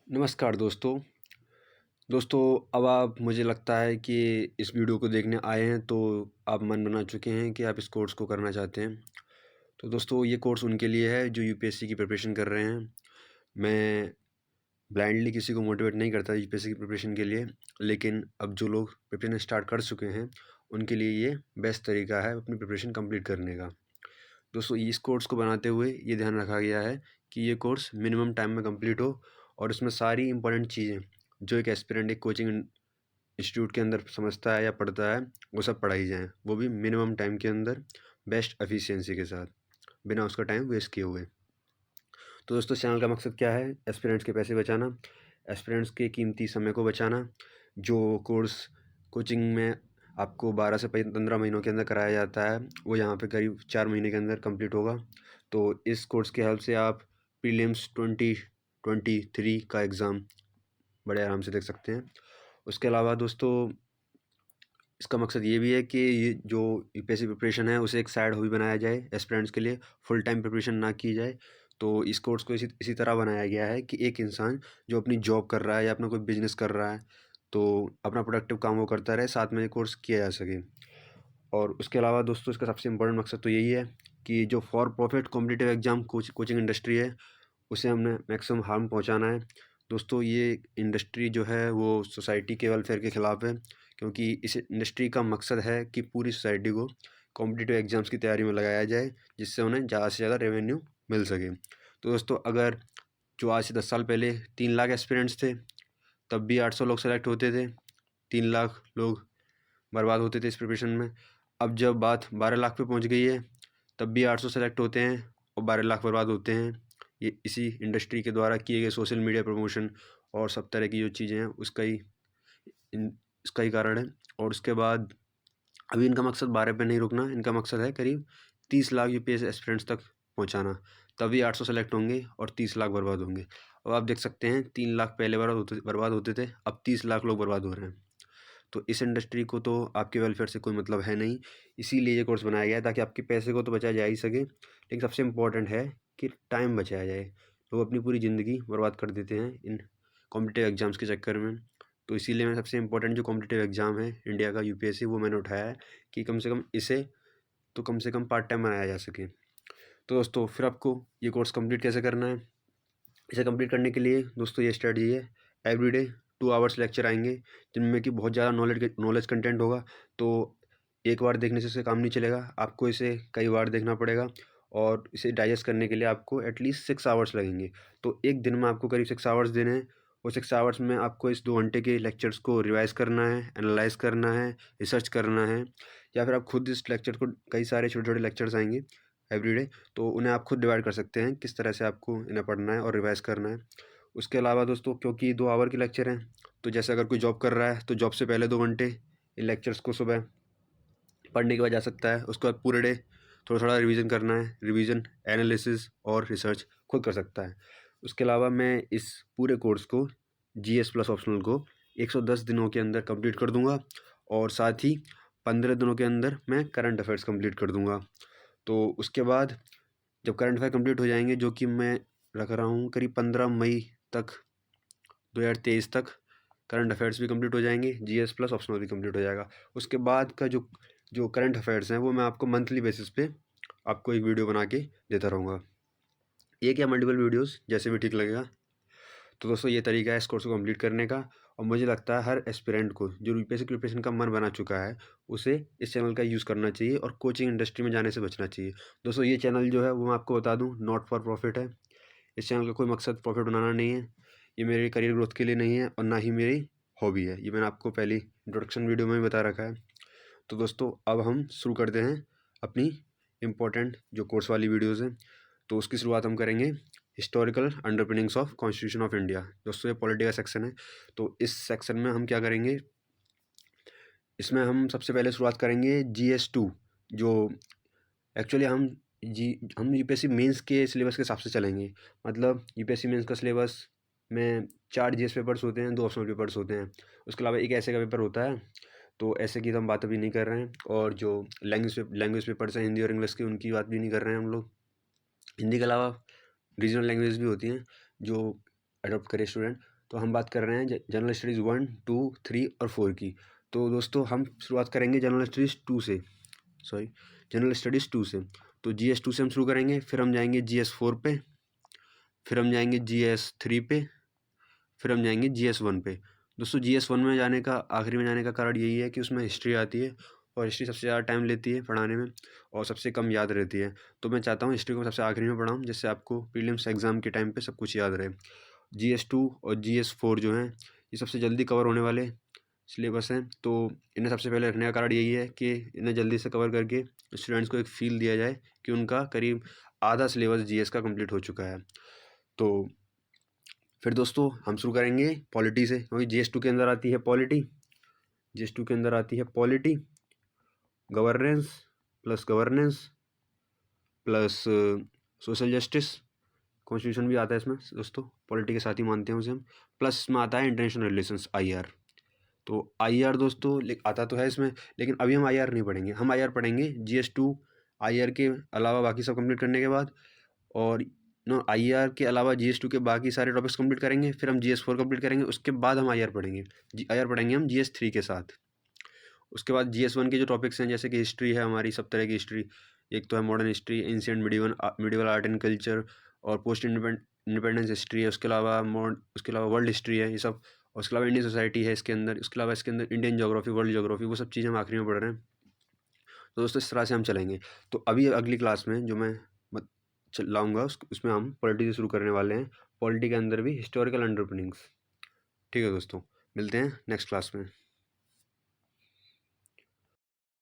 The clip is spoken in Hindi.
नमस्कार दोस्तों। अब आप मुझे लगता है कि इस वीडियो को देखने आए हैं तो आप मन बना चुके हैं कि आप इस कोर्स को करना चाहते हैं। तो दोस्तों ये कोर्स उनके लिए है जो यूपीएससी की प्रिपरेशन कर रहे हैं। मैं ब्लाइंडली किसी को मोटिवेट नहीं करता यूपीएससी की प्रिपरेशन के लिए, लेकिन अब जो लोग प्रिपरेशन स्टार्ट कर चुके हैं उनके लिए ये बेस्ट तरीका है अपनी प्रिपरेशन कंप्लीट करने का। दोस्तों इस कोर्स को बनाते हुए ये ध्यान रखा गया है कि ये कोर्स मिनिमम टाइम में कंप्लीट हो और इसमें सारी इंपॉर्टेंट चीज़ें जो एक एस्पिरेंट एक कोचिंग इंस्टीट्यूट के अंदर समझता है या पढ़ता है वो सब पढ़ाई जाएँ, वो भी मिनिमम टाइम के अंदर बेस्ट एफिशिएंसी के साथ, बिना उसका टाइम वेस्ट किए हुए। तो दोस्तों इस चैनल का मकसद क्या है? एस्पिरेंट्स के पैसे बचाना, एस्पिरेंट्स के कीमती समय को बचाना। जो कोर्स कोचिंग में आपको 12 से 15 महीनों के अंदर कराया जाता है वो यहाँ पे करीब 4 महीने के अंदर कंप्लीट होगा। तो इस कोर्स की हेल्प से आप प्रीलिम्स 2023 का एग्ज़ाम बड़े आराम से देख सकते हैं। उसके अलावा दोस्तों इसका मकसद ये भी है कि ये जो यूपीएससी प्रिपरेशन है उसे एक साइड हॉबी बनाया जाए, एस्पिरेंट्स के लिए फुल टाइम प्रिपरेशन ना की जाए। तो इस कोर्स को इसी तरह बनाया गया है कि एक इंसान जो अपनी जॉब कर रहा है या अपना कोई बिजनेस कर रहा है तो अपना प्रोडक्टिव काम वो करता रहे, साथ में ये कोर्स किया जा सके। और उसके अलावा दोस्तों इसका सबसे इम्पोर्टेंट मकसद तो यही है कि जो for profit competitive exam coaching industry है उसे हमने मैक्सिमम हार्म पहुंचाना है। दोस्तों ये इंडस्ट्री जो है वो सोसाइटी के वेलफेयर के ख़िलाफ़ है, क्योंकि इस इंडस्ट्री का मकसद है कि पूरी सोसाइटी को कॉम्पिटिटिव एग्ज़ाम्स की तैयारी में लगाया जाए, जिससे उन्हें ज़्यादा से ज़्यादा रेवेन्यू मिल सके। तो दोस्तों अगर जो आज से 10 साल पहले 3 लाख एस्पिरेंट्स थे तब भी 800 लोग सेलेक्ट होते थे, 3 लाख लोग बर्बाद होते थे इस प्रिपरेशन में। अब जब बात 12 लाख पे पहुंच गई है तब भी 800 सेलेक्ट होते हैं और 12 लाख बर्बाद होते हैं। ये इसी इंडस्ट्री के द्वारा किए गए सोशल मीडिया प्रमोशन और सब तरह की जो चीज़ें हैं इसका ही कारण है। और उसके बाद अभी इनका मकसद 12 पे नहीं रुकना, इनका मकसद है करीब 30 लाख यूपीएससी एस्पिरेंट्स तक पहुंचाना। तभी 800 सेलेक्ट होंगे और 30 लाख बर्बाद होंगे। अब आप देख सकते हैं 3 लाख पहले बर्बाद होते थे, अब 30 लाख लोग बर्बाद हो रहे हैं। तो इस इंडस्ट्री को तो आपके वेलफेयर से कोई मतलब है नहीं, इसीलिए ये कोर्स बनाया गया है ताकि आपके पैसे को तो बचाया जा ही सके, लेकिन सबसे इम्पोर्टेंट है कि टाइम बचाया जाए। लोग अपनी पूरी ज़िंदगी बर्बाद कर देते हैं इन कॉम्पिटिटिव एग्ज़ाम्स के चक्कर में। तो इसीलिए मैं सबसे इम्पोर्टेंट जो कॉम्पिटिटिव एग्ज़ाम है इंडिया का यूपीएससी वो मैंने उठाया है कि कम से कम इसे तो कम से कम पार्ट टाइम बनाया जा सके। तो दोस्तों फिर आपको ये कोर्स कंप्लीट कैसे करना है? इसे कंप्लीट करने के लिए दोस्तों ये स्ट्रेटजी है, एवरीडे 2 आवर्स लेक्चर आएंगे जिनमें कि बहुत ज़्यादा नॉलेज कंटेंट होगा। तो एक बार देखने से काम नहीं चलेगा, आपको इसे कई बार देखना पड़ेगा और इसे डाइजेस्ट करने के लिए आपको एटलीस्ट 6 आवर्स लगेंगे। तो एक दिन में आपको करीब 6 आवर्स देने हैं और 6 आवर्स में आपको इस 2 घंटे के लेक्चर्स को रिवाइज़ करना है, एनालाइज़ करना है, रिसर्च करना है, या फिर आप खुद इस लेक्चर को कई सारे छोटे-छोटे लेक्चर्स आएँगे एवरीडे, तो उन्हें आप खुद डिवाइड कर सकते हैं किस तरह से आपको इन्हें पढ़ना है और रिवाइज़ करना है। उसके अलावा दोस्तों क्योंकि 2 आवर के लेक्चर हैं, तो जैसे अगर कोई जॉब कर रहा है तो जॉब से पहले 2 घंटे इन लेक्चर्स को सुबह पढ़ने के बाद जा सकता है। उसके बाद पूरे डे थोड़ा-थोड़ा रिवीजन करना है, रिवीजन, एनालिसिस और रिसर्च खुद कर सकता है। उसके अलावा मैं इस पूरे कोर्स को जीएस प्लस ऑप्शनल को 110 दिनों के अंदर कंप्लीट कर दूँगा और साथ ही 15 दिनों के अंदर मैं करंट अफेयर्स कंप्लीट कर दूँगा। तो उसके बाद जब करंट अफेयर कंप्लीट हो जाएंगे, जो कि मैं रख रहा हूँ करीब 15 मई तक 2023 तक करंट अफेयर्स भी कंप्लीट हो जाएंगे, जीएस प्लस ऑप्शनल भी कंप्लीट हो जाएगा। उसके बाद का जो जो करंट अफेयर्स हैं वो मैं आपको मंथली बेसिस पे आपको एक वीडियो बना के देता रहूँगा, एक या मल्टीपल वीडियोस जैसे भी ठीक लगेगा। तो दोस्तों ये तरीका है इस कोर्स को कंप्लीट करने का, और मुझे लगता है हर एस्पिरेंट को जो यूपीएससी प्रिपरेशन का मन बना चुका है उसे इस चैनल का यूज़ करना चाहिए और कोचिंग इंडस्ट्री में जाने से बचना चाहिए। दोस्तों ये चैनल जो है वो मैं आपको बता दूँ नॉट फॉर प्रॉफिट है। इस चैनल का कोई मकसद प्रॉफिट बनाना नहीं है, ये मेरे करियर ग्रोथ के लिए नहीं है और ना ही मेरी हॉबी है। ये मैंने आपको पहली इंट्रोडक्शन वीडियो में भी बता रखा है। तो दोस्तों अब हम शुरू करते हैं अपनी इम्पोर्टेंट जो कोर्स वाली वीडियोज़ हैं। तो उसकी शुरुआत हम करेंगे historical underpinnings of constitution of India. दोस्तों ये पॉलिटी का सेक्शन है, तो इस सेक्शन में हम क्या करेंगे, इसमें हम सबसे पहले शुरुआत करेंगे GS2, जो एक्चुअली हम यूपीएससी मेंस के सिलेबस के हिसाब से चलेंगे। मतलब यूपीएससी मेंस का सिलेबस में 4 जीएस पेपर्स होते हैं, 2 ऑप्शनल पेपर्स होते हैं, उसके अलावा एक ऐसे का पेपर होता है। तो ऐसे की तो हम बात अभी नहीं कर रहे हैं, और जो लैंग्वेज पेपर्स हैं हिंदी और इंग्लिश की, उनकी बात भी नहीं कर रहे हैं हम लोग। हिंदी के अलावा रीजनल लैंग्वेज भी होती हैं जो अडॉप्ट करे स्टूडेंट। तो हम बात कर रहे हैं जनरल स्टडीज़ 1, 2, 3 और 4 की। तो दोस्तों हम शुरुआत करेंगे जनरल स्टडीज़ 2 से, जनरल स्टडीज़ 2 से। तो GS 2 से हम शुरू करेंगे, फिर हम जाएंगे GS 4 पे, फिर हम जाएंगे GS 3 पे, फिर हम जाएंगे GS 1 पे। दोस्तों GS 1 में जाने का, आखिरी में जाने का कारण यही है कि उसमें हिस्ट्री आती है और हिस्ट्री सबसे ज़्यादा टाइम लेती है पढ़ाने में और सबसे कम याद रहती है। तो मैं चाहता हूँ हिस्ट्री को सबसे आखिरी में पढ़ाऊँ, जिससे आपको प्रीलिम्स एग्ज़ाम के टाइम पे सब कुछ याद रहे। GS 2 और GS 4 जो हैं, ये सबसे जल्दी कवर होने वाले सिलेबस हैं। तो इन्हें सबसे पहले रखने का कारण यही है कि इन्हें जल्दी से कवर करके स्टूडेंट्स को एक फ़ील दिया जाए कि उनका करीब आधा सिलेबस GS का कंप्लीट हो चुका है। तो फिर दोस्तों हम शुरू करेंगे पॉलिटी से, क्योंकि GS 2 के अंदर आती है पॉलिटी, GS 2 के अंदर आती है polity, governance plus social justice, constitution भी आता है इसमें दोस्तों, पॉलिटी के साथ ही मानते हैं उसे हम। प्लस इसमें आता है इंटरनेशनल रिलेशंस, IR। तो IR दोस्तों आता तो है इसमें, लेकिन अभी हम IR नहीं पढ़ेंगे, हम IR पढ़ेंगे GS 2 IR के अलावा बाकी सब कंप्लीट करने के बाद। और IR के अलावा GS 2 के बाकी सारे टॉपिक्स कंप्लीट करेंगे, फिर हम GS 4 कंप्लीट करेंगे, उसके बाद हम IR पढ़ेंगे। IR पढ़ेंगे हम GS 3 के साथ। उसके बाद GS 1 के जो टॉपिक्स हैं, जैसे कि हिस्ट्री है हमारी, सब तरह की हिस्ट्री। एक तो है modern history, ancient medieval art and culture, और पोस्ट इंडिपेंडेंस हिस्ट्री है। उसके अलावा वर्ल्ड हिस्ट्री है, ये सब। और उसके अलावा इंडियन सोसाइटी है इसके अंदर। उसके अलावा इसके अंदर इंडियन जोग्राफी, वर्ल्ड जोग्राफी, वो सब चीज़ें हम आखिरी में पढ़ रहे हैं। तो दोस्तों इस तरह से हम चलेंगे। तो अभी अगली क्लास में जो मैं लाऊंगा उसमें हम पॉलिटी से शुरू करने वाले हैं। पॉलिटी के अंदर भी हिस्टोरिकल अंडरपिनिंग्स। ठीक है दोस्तों, मिलते हैं नेक्स्ट क्लास में।